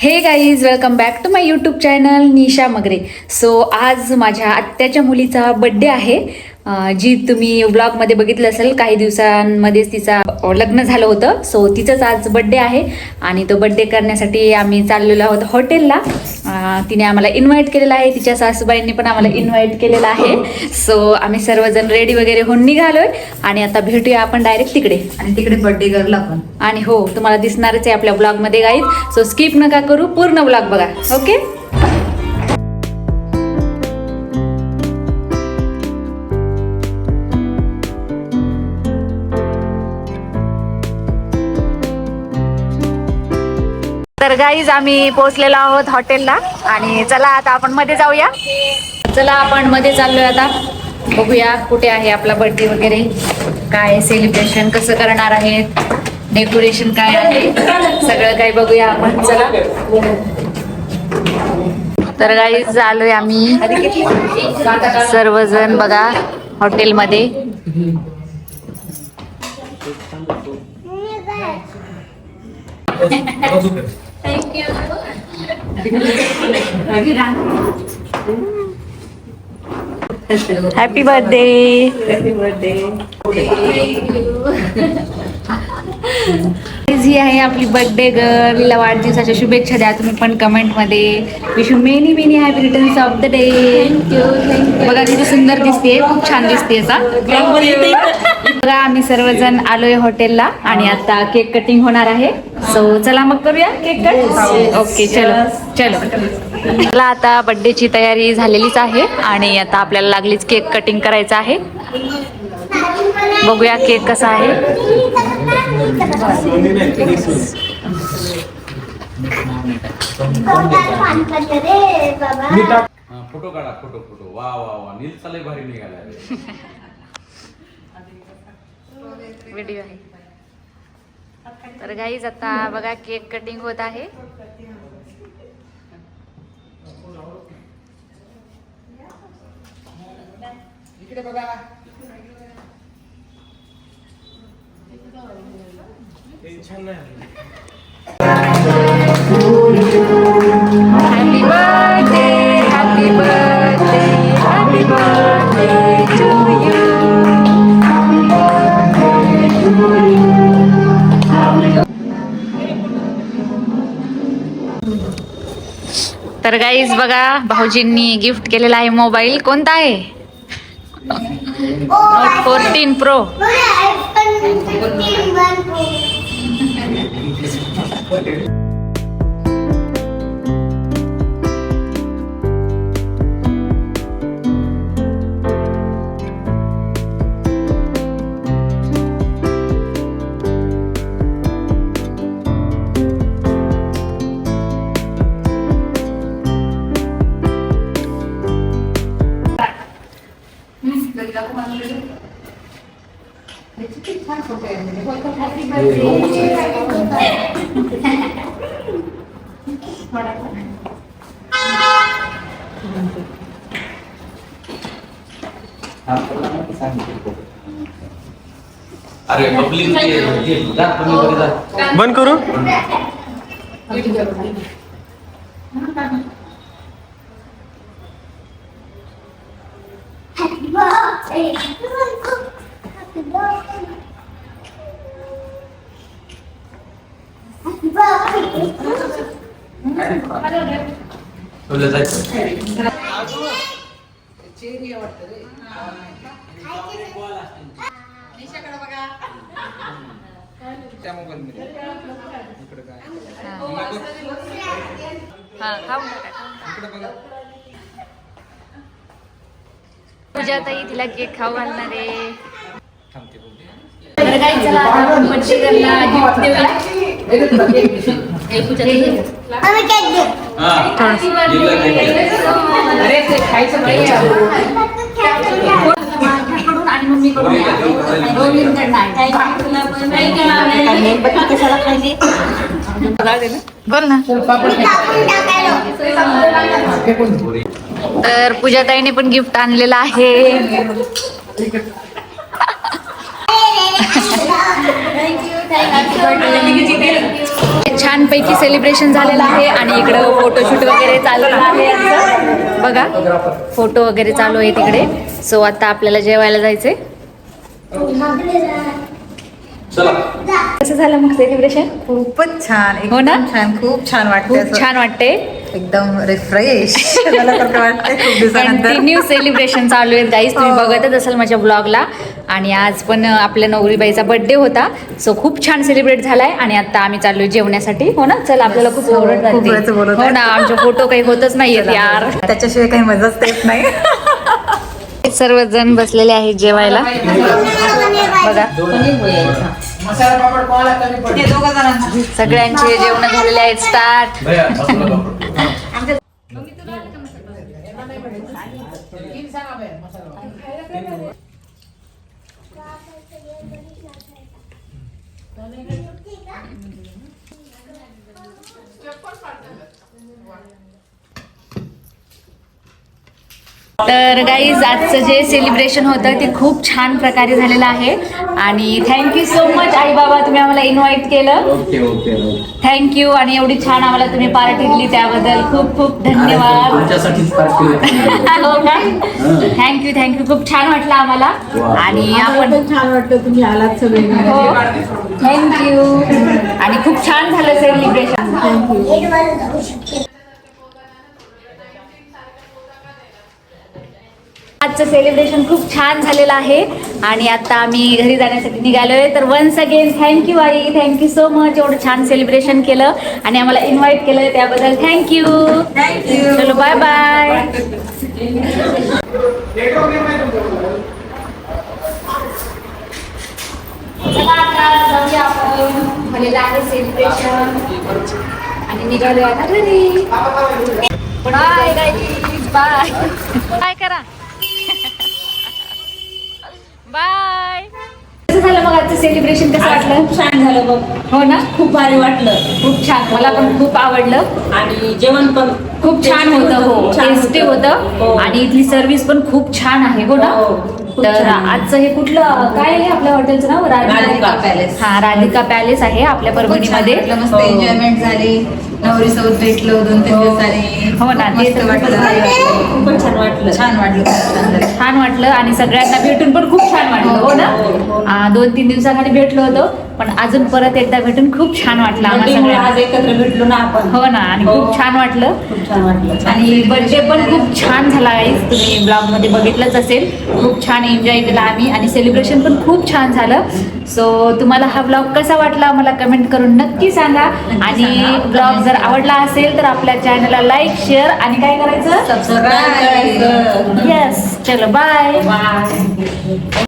हे guys, welcome back to my YouTube channel Nisha Magare. So आज माझ्या आत्याच्या मुलीचा बड्डे आहे, जी तुम्ही व्लॉगमध्ये बघितलं असेल. काही दिवसांमध्येच तिचा लग्न झालं होतं. सो तिचंच आज बड्डे आहे आणि तो बड्डे करण्यासाठी आम्ही चाललेलो आहोत हॉटेलला. तिने आम्हाला इन्व्हाइट केलेलं आहे, तिच्या सासूबाईंनी पण आम्हाला इन्व्हाइट केलेलं आहे. सो आम्ही सर्वजण रेडी वगैरे होऊन निघालोय आणि आता भेटूया आपण डायरेक्ट तिकडे. आणि तिकडे बर्थडे गर्लला पण. आणि हो, तुम्हाला दिसणारच आहे आपल्या ब्लॉगमध्ये गाईज. सो स्किप नका करू, पूर्ण ब्लॉग बघा. ओके. तर गाईज, आम्ही पोहोचलेलो आहोत हॉटेलला आणि चला आता आपण मध्ये जाऊया. चला आपण मध्ये चाललोय आता. बघूया कुठे आहे आपला बर्थडे वगैरे, काय सेलिब्रेशन कसं करणार आहे, डेकोरेशन काय आहे, सगळं काही बघूया आपण. चला. तर गाईज आलोय आम्ही सर्वजण बघा हॉटेलमध्ये. Happy birthday. Happy birthday. ही आहे आपली बर्थडे गर्ल. तिला वाढदिवसाच्या शुभेच्छा द्या तुम्ही पण कमेंटमध्ये. Wish you many many happy returns of the day. Thank you. बघा किती सुंदर दिसते, खूप छान दिसते असा. बघा आम्ही सर्वजण आलोय हॉटेलला आणि आता केक कटिंग होणार आहे. सो चला मग करूया केक कट. ओके, चलो चलो. मला आता बर्थडेची तयारी झालेलीच आहे आणि आता आपल्याला लागलीच केक कटिंग करायचं आहे. बघूया केक कसा आहे. फोटो काढा. फोटो वा वा वा. नील चाले भारी निघाला. व्हिडिओ आहे. तर गाईज आता बघा केक कटिंग होत आहे. इकडे बघा. छान नाही. Happy birthday, happy birthday, happy birthday to you. तर गाईज बघा भाऊजींनी गिफ्ट केलेला आहे मोबाईल. कोणता आहे? Note 14 pro. अरे पब्लिक बंद करू. पूजा ताई तिला केक खाऊ घालणार आहे. तर काही चला आता आपण बर्थडे गर्लला गिफ्ट देऊया. आणि मम्मीकडून बोल ना. तर पूजाताईने पण गिफ्ट आणलेलं आहे. छानपैकी सेलिब्रेशन झालेलं आहे आणि इकडं फोटोशूट वगैरे चाललेलं आहे यांचं. बघा फोटो वगैरे चालू आहे तिकडे. सो आता आपल्याला जेवायला जायचंय. चला. कसं झालं मग सेलिब्रेशन? खूपच छान, हो ना? एकदम छान, खूप छान वाटते. खूप छान वाटते. एकदम रिफ्रेश झाल्यासारखं वाटतंय खूप दिवसानंतर. कंटिन्यू सेलिब्रेशन चालू आहेत गाईज. तुम्ही बघतच असाल माझ्या ब्लॉगला. आणि आज पण आपल्या नवरीबाईचा बर्थडे होता. सो खूप छान सेलिब्रेट झालाय आणि आता आम्ही चाललोय जेवण्यासाठी. हो ना? चल आपल्याला खूप ओरड खूप वेळचं बोलत हो आहे. ना, आमचे फोटो काही होतच नाहीयेत यार. त्याच्याशिवाय काही मजाच येत नाही. सर्वजण बसलेले आहेत जेवायला. बघा सगळ्यांचे जेवण झालेले आहेत. स्टार्ट. भैया, मसाला वापरतो. तर गाईज आजचं जे सेलिब्रेशन होतं ते खूप छान प्रकारे झालेलं आहे. आणि थँक्यू सो मच आई बाबा, तुम्ही आम्हाला इन्व्हाइट केलं. Okay okay. थँक्यू. आणि एवढी छान आम्हाला तुम्ही पार्टी दिली त्याबद्दल खूप खूप धन्यवाद. तुमच्यासाठीच पार्टी हो का? Thank you thank you. खूप छान वाटलं आम्हाला. आणि आपण छान वाटतं तुम्ही आलात सगळे. हो थँक्यू. आणि खूप छान झालं सेलिब्रेशन. आजचं सेलिब्रेशन खूप छान झालेलं आहे आणि आता आम्ही घरी जाण्यासाठी निघालोय. तर वन्स अगेन थँक्यू आई, थँक्यू सो मच. एवढं छान सेलिब्रेशन केलं आणि आम्हाला इन्व्हाइट केलं त्याबद्दल थँक्यू. चलो बाय बाय. झालेलं आहे सेलिब्रेशन आणि निघालोय आता घरी. Bye guys, bye. काय करा बाय. कसं झालं मग आजचं सेलिब्रेशन? कसं वाटलं? खूप छान झालं बघ. हो ना? खूप भारी वाटलं खूप छान. मला पण खूप आवडलं. आणि जेवण पण खूप छान होतं. हो खूप छान टेस्टी होतं. होतं. हो. आणि इथली सर्व्हिस पण खूप छान आहे. हो ना? हो, खूप तर छान. आजचं हे कुठलं काय आहे आपल्या हॉटेलचं नाव? राधिका पॅलेस. हा राधिका पॅलेस आहे आपल्या परभणीमध्ये. मस्त हो. एन्जॉयमेंट झाली. नवरी सोबत भेटलो 2-3 हो. दिवसांनी. हो ना, ते मस्त तर खूपच वाटलं. भारी वाटलं. खूपच छान वाटलं. छान वाटलं, खूप छान झालं. छान वाटलं आणि सगळ्यांना भेटून पण खूप छान वाटलं. हो ना? हो. 2-3 दिवसाखाली भेटलो होतो पण अजून परत एकदा भेटून खूप छान वाटलं आम्हाला बर्थडेमुळे सगळ्यांना. आज एकत्र भेटलो ना आपण. हो ना. आणि हो. खूप छान वाटलं. खूप छान वाटलं. आणि बर्थडे पण खूप छान झाला आहे. तुम्ही ब्लॉग मध्ये बघितलंच असेल. खूप छान एन्जॉय केला आम्ही आणि सेलिब्रेशन पण खूप छान झालं. सो तुम्हाला हा ब्लॉग कसा वाटला मला कमेंट करून नक्की सांगा. आणि ब्लॉग जर आवडला असेल तर आपल्या चॅनलला लाईक, शेअर आणि काय करायचं? सबस्क्राईब करायचं. येस. चलो बाय. बाय.